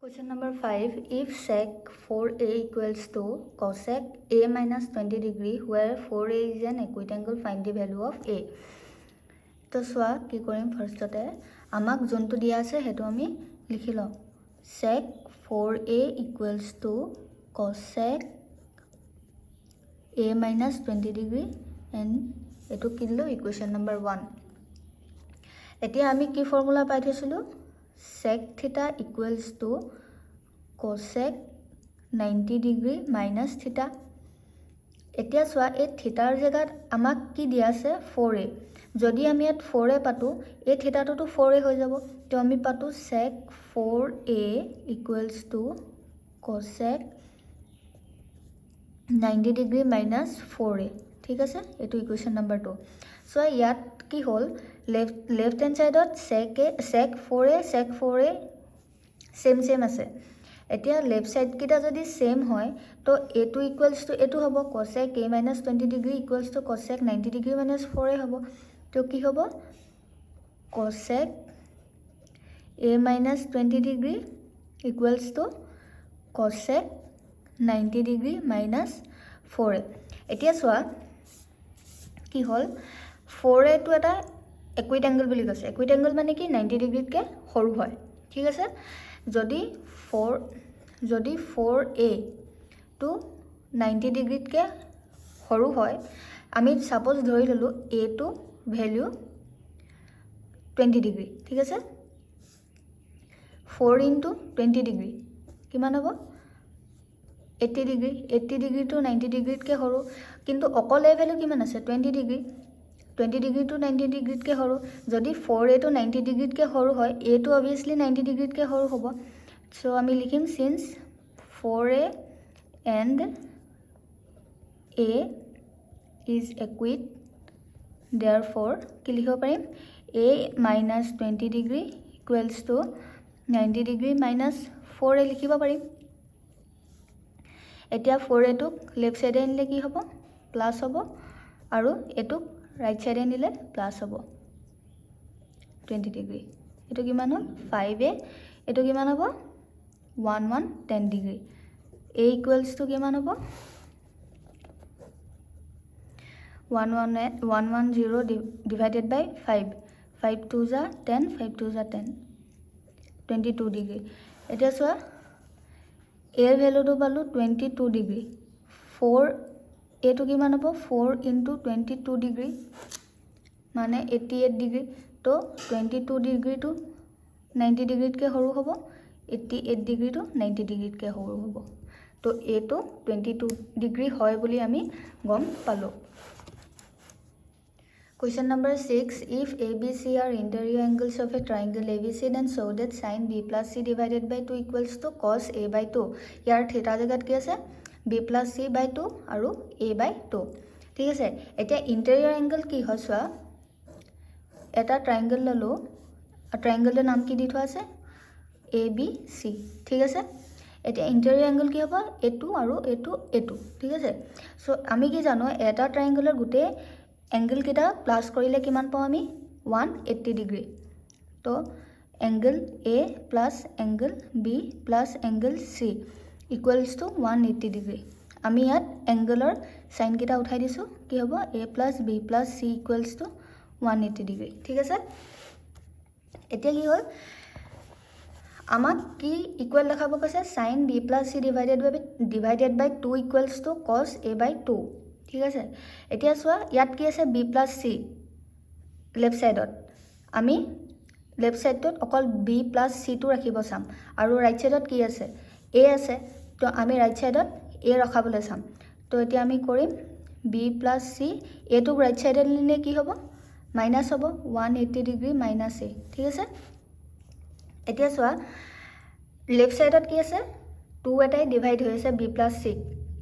Question number 5. If sec 4a equals to cosec a minus 20 degree where 4a is an equitangle, find the value of a. তো চোৱা কি কৰিম ফাৰ্ষ্টতে আমাক যোনটো দিয়া আছে হেতু আমি লিখি লওঁ sec 4a equals to cosec a minus 20 degree and এটো কি দিলো ইকুৱেশ্যন নম্বৰ 1 এতিয়া আমি কি ফৰ্মুলা পাই থৈছিলো sec theta equals to cosec 90 degree minus theta এতিয়া চোৱা এই থিটাৰ জায়গাত আমাক কি দিয়া আছে 4a যদি আমি ইয়াত 4a পাতো এই থিটাটো তো 4a হৈ যাব তো আমি পাতো sec 4a equals to cosec 90 degree minus 4a ঠিক আছে এটো ইকুৱেশ্যন নম্বৰ 2 সো ইয়াত কি হল লেফট হ্যান্ড সাইডত sec 4a সেম আছে এতিয়া লেফট সাইড কিটা যদি সেম হয় তো a2 ইকুয়ালস টু a2 হ'ব cosec a minus 20 degree equals to cosec 90 degree minus 4a হ'ব তো কি হ'ব cosec a minus 20 degree equals to cosec 90 degree minus 4a এতিয়া চোৱা কি হল 4a to এটা equitangle বুলি কৈছে equitangle মানে কি 90 ডিগ্ৰী কে সৰু হয় ঠিক আছে যদি 4a to 90 ডিগ্ৰী কে সৰু হয় আমি সাপোজ ধৰি ললো a to ভ্যালু 20 ডিগ্ৰী ঠিক আছে 4 into 20 ডিগ্ৰী কিমান হ'ব 80 ডিগ্ৰী to 90 ডিগ্ৰীত কে সৰু কিন্তু অকল এ ভ্যালু কিমান আছে 20 ডিগ্ৰী 20 degree to 90 degree के हरो जदि 4a to 90 degree के हरो है a to obviously 90 degree के हरो होबो so आमी लिखिम since 4a and a is equid therefore কি লিখিব পাৰিম a minus 20 degree equals to 90 degree minus 4a লিখিব পাৰিম এতিয়া 4a to left side আনিলে কি হ'ব প্লাস হ'ব আৰু এটো right side নিলে প্লাস হ'ব 20 ডিগ্ৰী এটো কিমান হ'ল 5a এটো কিমান হ'ব 10 ডিগ্ৰী a equals to কিমান হ'ব 110 divided by 5 5 2 जा 10 5 2 जा 10 22 ডিগ্ৰী এতিয়া চোৱা a এৰ ভ্যালুটো পালো 22 ডিগ্ৰী 4 a to কিমান হ'ব 4 into 22 degree মানে 88 degree তো 22 degree to 90 degree के সৰু হ'ব 88 degree to 90 degree के সৰু হ'ব তো a to 22 degree হয় বুলি আমি গম পালো Question number 6 if ABC are interior angles of a triangle ABC then show that sin b plus c divided by 2 equals to cos a by 2 ইয়াৰ থিটা জায়গাত কি আছে b plus c by 2 আৰু a by 2 ঠিক আছে এটা interior angle কি হয় সোৱা এটা ট্ৰায়াঙ্গল ললো ট্ৰায়াঙ্গলৰ নাম কি দি থোৱা আছে ABC ঠিক আছে এটা ইন্টেৰিয়ৰ এংগল কি হ'ব a2 আৰু a2 ঠিক আছে সো আমি কি জানো এটা ট্ৰায়াঙ্গলৰ গুটে এংগল কিটা প্লাস কৰিলে কিমান পাও আমি 180 ডিগ্ৰী তো angle a plus angle b plus angle c equals to 180 degree আমি ইয়াত এংগলৰ সাইন কিটা উঠাই দিছো কি হ'ব a plus b plus c equals to 180 degree ঠিক আছে এতিয়া কি হ'ল আমাক কি ইকুৱেল দেখাব কৈছে sin b plus c divided by 2 equals to cos a by 2 ঠিক আছে এতিয়া চোৱা ইয়াত কি আছে b plus c লেফট সাইডত আমি লেফট সাইডত অকল b plus c টো ৰাখিব চাম আৰু ৰাইট সাইডত কি আছে a আছে তো আমি ৰাইট সাইডত a ৰখাবলৈ চাম তো এতিয়া আমি কৰিম b plus c a to right সাইডত নিলে কি হ'ব মাইনাস হ'ব 180 ডিগ্ৰী মাইনাস a ঠিক আছে এতিয়া চোৱা লেফট সাইডত কি আছে 2 এটাই ডিভাইড হৈ আছে b plus c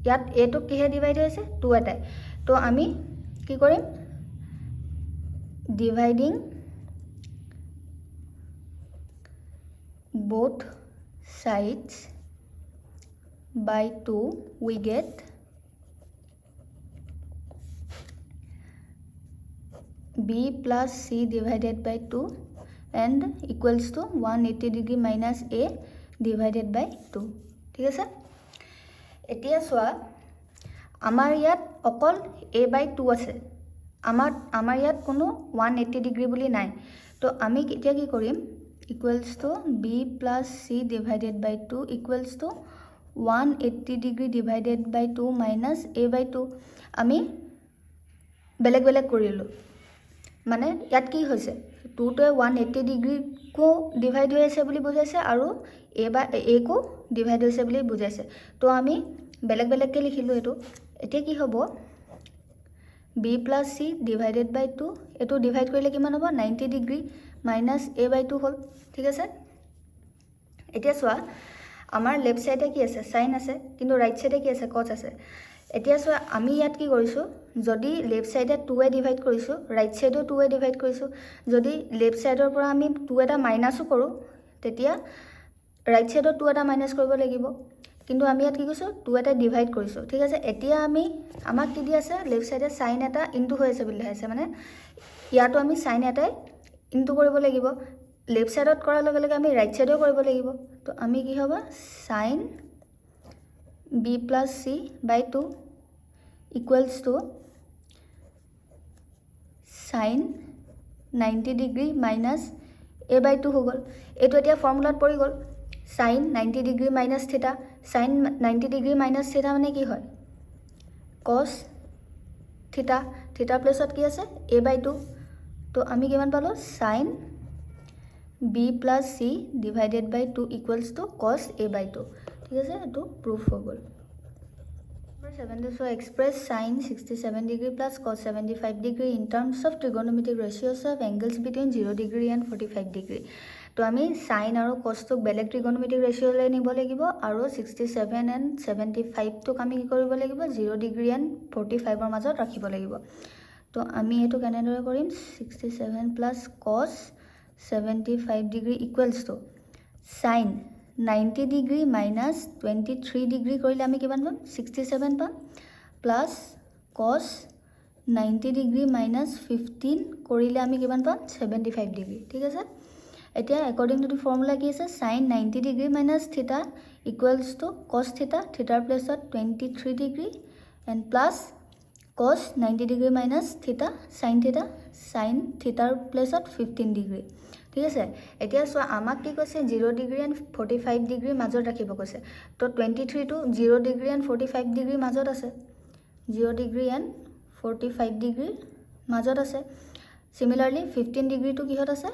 ইয়াত a টু কিহে ডিভাইড হৈ আছে 2 এটাই তো আমি কি কৰিম dividing both sides by 2 we get b plus c divided by 2 and equals to 180 degree minus a divided by 2 ঠিক আছে এতিয়া চোৱা আমাৰ ইয়াত অকল a/2 আছে আমাৰ ইয়াত কোনো 180 ডিগ্ৰী বুলি নাই তো আমি এতিয়া কি কৰিম equals to b + c divided by 2 equals to 180 degree divided by 2 minus a/2 আমি বেলেগ বেলেগ কৰিলো মানে ইয়াত কি হৈছে 2 টোৱে 180 ডিগ্ৰী কো ডিভাইড হৈ আছে বুলি বুজাইছে আৰু a কো ডিভাইড হৈছে বুলি বুজাইছে তো আমি বেলেগ বেলেগকৈ লিখিলো এটো এতিয়া কি হ'ব b + c ডিভাইডেড বাই 2 এটো ডিভাইড কৰিলে কিমান হ'ব 90 ডিগ্ৰী মাইনাছ a/2 হ'ল ঠিক আছে এতিয়া চোৱা আমাৰ লেফট সাইডে কি আছে সাইন আছে কিন্তু ৰাইট সাইডে কি আছে cos আছে এতিয়া চোৱা আমি ইয়াত কি কৰিছো যদি লেফট সাইডে 2 এ ডিভাইড কৰিছো ৰাইট সাইডেও 2 এ ডিভাইড কৰিছো যদি লেফট সাইডৰ পৰা আমি 2 এটা মাইনাসও কৰো তেতিয়া ৰাইট সাইডৰ 2 এটা মাইনাস কৰিব লাগিব কিন্তু আমি ইয়াত কি কৰিছো 2 এটা ডিভাইড কৰিছো ঠিক আছে এতিয়া আমি আমাক কি দি আছে লেফট সাইডে সাইন এটা ইনটু হৈ আছে বুলি আছে মানে ইয়াতো আমি সাইন এটা ইনটু কৰিব লাগিব লেফট সাইডত কৰাৰ লগে লগে আমি ৰাইট সাইডেও কৰিব লাগিব তো আমি কি হ'ব sin b + c by 2 equals to sin 90 degree minus a/2 হৈ গ'ল এটো এতিয়া ফৰ্মুলাত পৰি গ'ল sin 90 ডিগ্ৰী minus থিটা sin 90 ডিগ্ৰী minus থিটা মানে কি হয় cos থিটা থিটা প্লেছত কি আছে a/2 তো আমি কিমান পালো sin b + c divided by 2 equals to cos a/2 ঠিক আছে এটো প্রুফ হৈ গ'ল number 7 so express sin 67 degree plus cos 75 degree in terms of trigonometric ratios of angles between 0 degree and 45 degree তো আমি sin আৰু cos টো বেলেগ trigonometric ratio লৈ নিব লাগিব আৰু 67 and 75 টো আমি কি কৰিব লাগিব 0 degree and 45 ৰ মাজত ৰাখিব লাগিব তো আমি এটো কেনেদৰে কৰিম 67 plus cos 75 degree equals to sin 90 degree minus 23 degree কৰিলে আমি কিমান পাম 67 পাম plus cos 90 degree minus 15 কৰিলে আমি কিমান পাম 75 degree ঠিক আছে এতিয়া according to the formula কি আছে sin 90 degree minus theta equals to cos theta theta plus 23 degree and plus cos 90 degree minus theta sin theta plus 15 degree ঠিক আছে এতিয়া সো আমাক কি কৈছে 0 ডিগ্ৰী and 45 ডিগ্ৰী মাজত ৰাখিব কৈছে তো 23 টো 0 ডিগ্ৰী and 45 ডিগ্ৰী মাজত আছে 0 ডিগ্ৰী and 45 ডিগ্ৰী মাজত আছে সিমিলাৰলি 15 ডিগ্ৰী টো কিহত আছে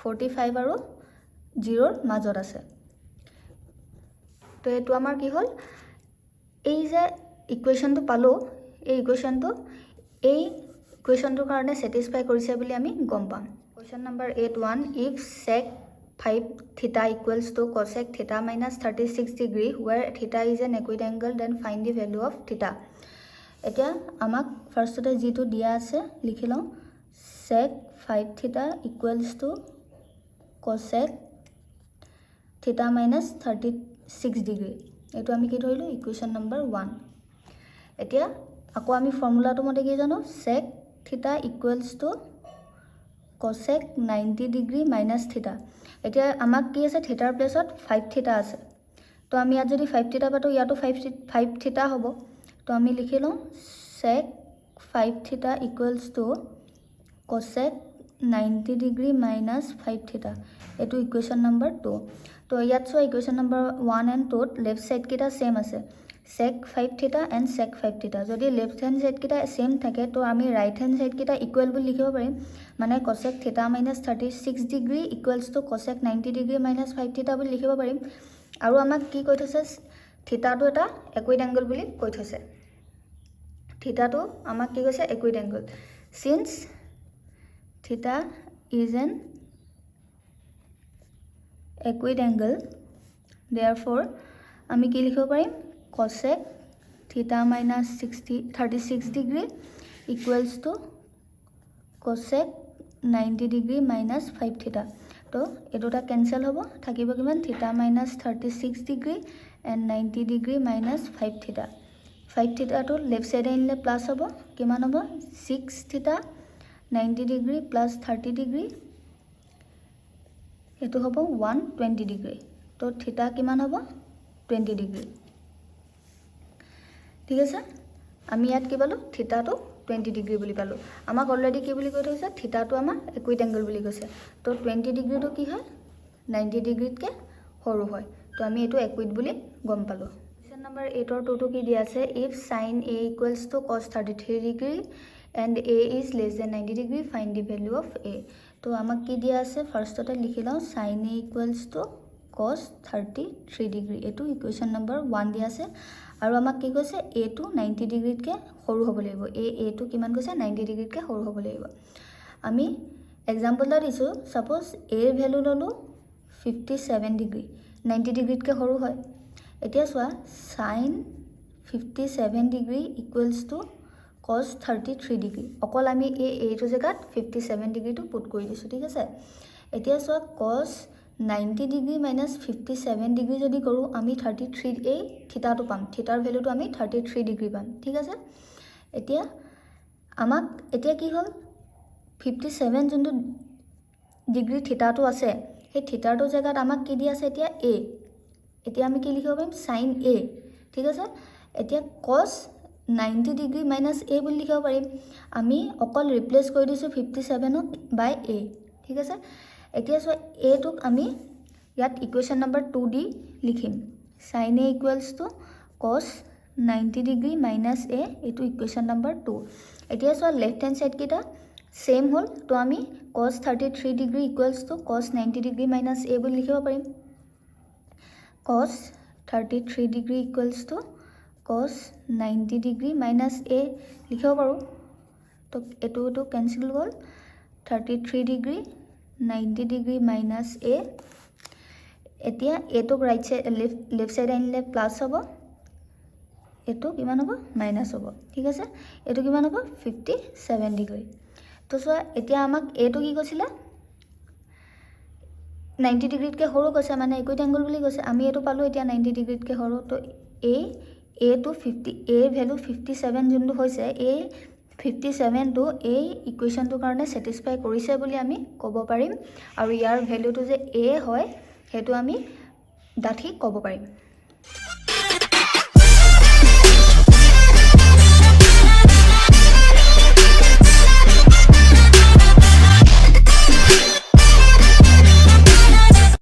45 আৰু 0 ৰ মাজত আছে তো এটো আমাৰ কি হ'ল এই যে ইকুৱেচনটো পালো এই ইকুৱেচনটোৰ কাৰণে স্যাটিসফাই কৰিছে বুলি আমি গম পাম Question number 8.1 if sec 5 theta equals to cosec theta minus 36 degree where theta is an acute angle then find the value of theta এতিয়া আমাক ফাৰ্স্টতে যেটো দিয়া আছে লিখিলো sec 5 theta equals to cosec theta minus 36 degree এটো আমি কি ধৰিলো ইকুৱেচন নম্বৰ 1 এতিয়া আকৌ আমি ফৰ্মুলাটো মতে কি জানো sec theta equals to cosec 90 degree minus theta এতিয়া আমাক কি আছে থিটাৰ প্লেছত 5 থিটা আছে তো আমি ইয়াত যদি 5 থিটা পাতো ইয়াতো 5 থিটা হ'ব তো আমি লিখিলো sec 5 theta equals to cosec 90 degree minus 5 theta এটো ইকুৱেচন নম্বৰ 2 তো ইয়াত so equation number 1 and 2 left side কিটা সেম আছে sec 5 theta and sec 5 theta যদি লেফট হ্যান্ড সাইড কিটা সেম থাকে তো আমি রাইট হ্যান্ড সাইড কিটা ইকুয়াল বুলি লিখিব পাৰিম মানে cosec theta minus 36 degree equals to cosec 90 degree minus 5 theta বুলি লিখিব পাৰিম আৰু আমাক কি কৈ থৈছে theta টো এটা equate angle বুলি কৈ থৈছে theta টো আমাক কি কৈছে equate angle since theta is an equate angle therefore আমি কি লিখিব পাৰিম cosec theta minus 36 degree equals to cosec 90 degree minus 5 theta তো এটোটা ক্যান্সেল হ'ব থাকিব কিমান theta minus 36 degree and 90 degree minus 5 theta 5 theta to left side আনিলে plus হ'ব কিমান হ'ব 6 theta 90 degree plus 30 degree এটো হ'ব 120 degree তো থিটা কিমান হ'ব 20 ডিগ্ৰী ঠিক আছে আমি ইয়াত কি পালো থিটাটো 20 ডিগ্ৰী বুলি পালো আমাক অলৰেডি কি বুলি কৈ থৈছে থিটাটো আমাৰ ইকুইট এংগল বুলি কৈছে তো 20 ডিগ্ৰীটো কি হয় 90 ডিগ্ৰীতকে সৰু হয় তো আমি এটো ইকুইট বুলি গম পালো কোৱেশ্চন নম্বৰ 8 or 2 টো কি দিয়া আছে if sin a equals to cos 33 degree and a is less than 90 degree find the value of a তো আমাক কি দিয়া আছে ফাৰ্ষ্টতে লিখি লও sin a equals to cos 33 degree এটো ইকুৱেশ্চন নম্বৰ 1 দিয়া আছে আৰু আমাক কি কৈছে a টো 90 ডিগ্ৰীতকে সৰু হ'ব লাগিব a টো কিমান কৈছে 90 ডিগ্ৰীতকে সৰু হ'ব লাগিব আমি এক্সাম্পল এটা দিছো সাপোজ a এৰ ভ্যালু ললো 57 ডিগ্ৰী 90 ডিগ্ৰীতকে সৰু হয় এতিয়া চোৱা sin 57 degree equals to cos 33 degree অকল আমি এই টো জায়গাত 57 ডিগ্ৰীটো পুট কৰি দিছো ঠিক আছে এতিয়া চোৱা cos 90 ডিগ্ৰী minus 57 ডিগ্ৰী যদি কৰো আমি 33 এই থিটাটো পাম থিটাৰ ভ্যালুটো আমি 33 ডিগ্ৰী পাম ঠিক আছে এতিয়া আমাক এতিয়া কি হ'ল 57 যোনটো ডিগ্ৰী থিটাটো আছে সেই থিটাটো জায়গাত আমাক কি দি আছে এতিয়া a এতিয়া আমি কি লিখিব পাৰিম sin a ঠিক আছে এতিয়া cos 90 ডিগ্ৰী minus a বুলি লিখিব পাৰিম আমি অকল ৰিপ্লেস কৰি দিছো 57 ক by a ঠিক আছে এতিয়া সো a টোক আমি ইয়াত ইকুৱেশ্চন নম্বৰ 2 দি লিখিম sin a equals to cos 90 degree minus a এটো ইকুৱেশ্চন নম্বৰ 2 এতিয়া সো লেফট হ্যান্ড সাইড কিটা সেম হল তো আমি cos 33 degree equals to cos 90 degree minus a বুলি লিখিব পাৰিম cos 33 degree equals to cos 90 degree minus a লিখিব পাৰো তো এটো ক্যান্সেল হ'ল 33 ডিগ্ৰী 90 ডিগ্ৰী minus a এতিয়া এটো রাইট সাইড লেফট সাইড আনিলে প্লাস হ'ব এটো কিমান হ'ব মাইনাস হ'ব ঠিক আছে এটো কিমান হ'ব 57 ডিগ্ৰী তো সো এতিয়া আমাক এটো কি কৈছিল 90 ডিগ্ৰীতকে সৰু কৈছে মানে ইকুইট এংগল বুলি কৈছে আমি এটো পালো এতিয়া 90 ডিগ্ৰীতকে সৰু তো a to 50 a ভ্যালু 57 যোনটো হৈছে a 57 টো এই ইকুৱেশ্যনটোৰ কাৰণে স্যাটিসফাই কৰিছে বুলি আমি ক'ব পাৰিম আৰু ইয়াৰ ভ্যালুটো যে a হয় হেতু আমি ডাঠি ক'ব পাৰিম